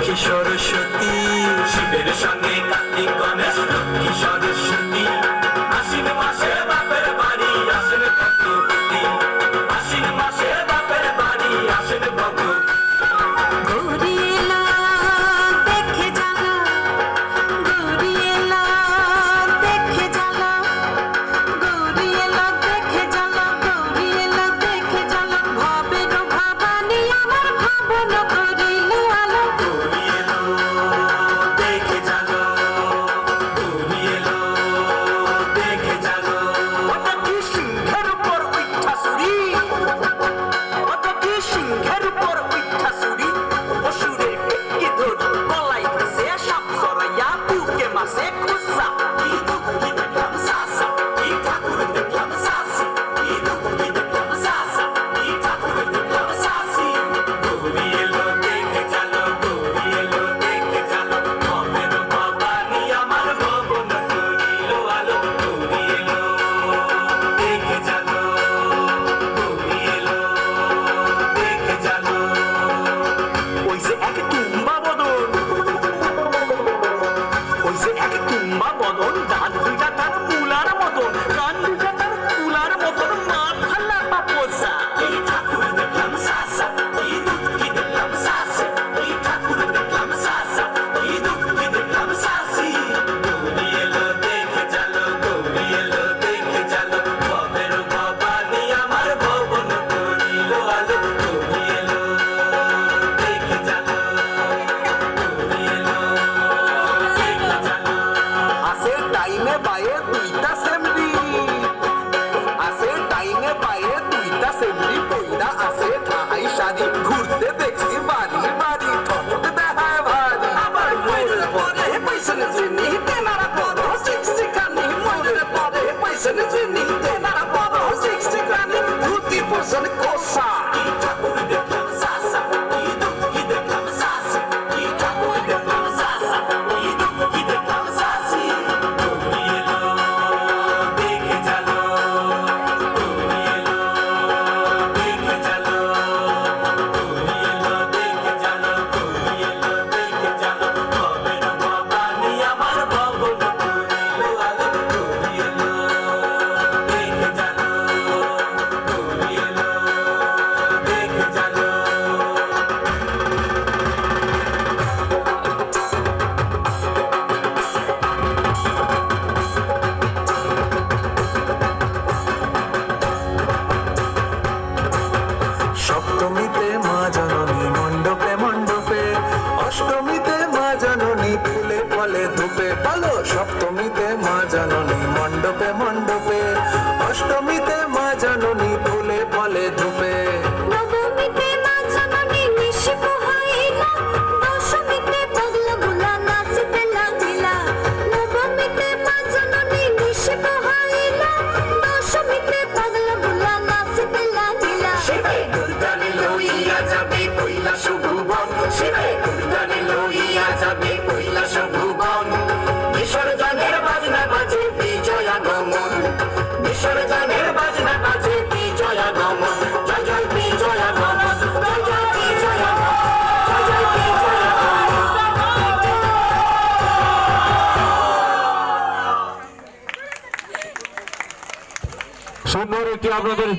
লক্ষ্মী সরস্বতী, শিবের সঙ্গে কার্তিক গণেশ লক্ষ্মী সরস্বতী। আশ্বিন মাসে বাপের বাড়ি আসেন ভগবতী, আশ্বিন মাসে বাপের বাড়ি আসেন ভগবতী। গৌরী এলো দেখে জানো, গৌরী এলো দেখে জানো, গৌরী এলো দেখে জানো, গৌরী এলো দেখে জানো। ভবের ভবানী আমার ভাবন করিল আলো। গৌরী এলো দেখে জানো, গৌরী এলো দেখে জানো। ওটা কি সিংহের উপর উঠা চুরি, ওটা কি সিংহের উপর উঠা চুরি। অসুরে টেক্কি ধরি গলায় ফেসে সাপ জড়াইয়া বুকে মাসে খুঁজা। কি দুঃখ কি দেখলাম সাসা, কি ঠাকুর দেখলাম সাসি, কি দুঃখ কি দেখলাম সাসা, কি ঠাকুর দেখলাম সাসি। গৌরী এলো দেখে জানো, গৌরী এলো দেখে জানো। ভবের ভবানী আমার ভবন করিল আলো। গৌরী এলো দেখে জানো, গৌরী এলো দেখে জানো। ওই যে এক তুম্বা বদন, ওই যে এক তুম্বা বদন, দাঁত দুইটা তার মুলার মতন, কান দুইটা তার কুলার মতন, মাথা লাপা পোষা। এই ঠাকুর দেখলাম সাসা, এই দুঃখী দেখলাম সাসি, এই ঠাকুর দেখলাম সাসা, এই দুঃখী দেখলাম সাসি। গৌরী এলো দেখে জানো, গৌরী এলো দেখে জানো। ভবের ভবানী আমার ভবন করিল আলো। গৌরী এলো দেখে জানো, গৌরী এলো দেখে জানো। আসে টাইমে পায়ে দুইটা সেমরি, আসে টাইমে পায়ে দুইটা সেমরি। পইরা আসে ঠাই শাড়ি, ঘুরতে দেখছি বাড়ি বাড়ি, ঠকট দেখায় ভারী। আবার ময়ূরের পরে পয়সনে চিনি, তেনারা পর শিক্ষিকানি। ময়ূরের পরে পয়সনে চিনি, তেনারা পর শিক্ষিকানি। ধুতি পোষণ কোষা। কি ঠাকুর দেখলাম সাসা, কি দুঃখী দেখলাম সাসি, কি ঠাকুর দেখলাম সাসা, কি দুঃখী দেখলাম সাসি। গৌরী এলো দেখে জানো, গৌরী এলো দেখে জানো, গৌরী এলো দেখে জানো, গৌরী এলো দেখে জানো। ভবের ভবানী আমার ভবন করিল আলো। গৌরী এলো দেখে জানো, গৌরী এলো দেখে জানো। সপ্তমীতে মা জননী মণ্ডপে মণ্ডপে, অষ্টমীতে মা জননী ফুলে ফলে ধূপে। বলো সপ্তমীতে মা জননী মণ্ডপে মণ্ডপে, অষ্টমীতে মা জননী ফুলে ফলে ধূপে। নবমীতে মা জননী নিশি পোহাইলা, দশমীতে পাগলাগুলা নাচিতে লাগিলা। নবমীতে মা জননী নিশি পোহাইলা, দশমীতে পাগলাগুলা নাচিতে লাগিলা। শিবে দুর্গানি লইয়া যাবে কৈলাস ভুবন, শিবে দুর্গানি লইয়া যাবে কৈলাস ভুবন। বিসর্জনের বাজনা বাজে বিজয়া গমন, বিসর্জনের বাজনা বাজে বিজয়া গমন। জয় জয় বিজয়া গমন, জয় জয় বিজয়া গমন, জয় জয় বিজয়া গমন। সুন্দর একটি আপনাদের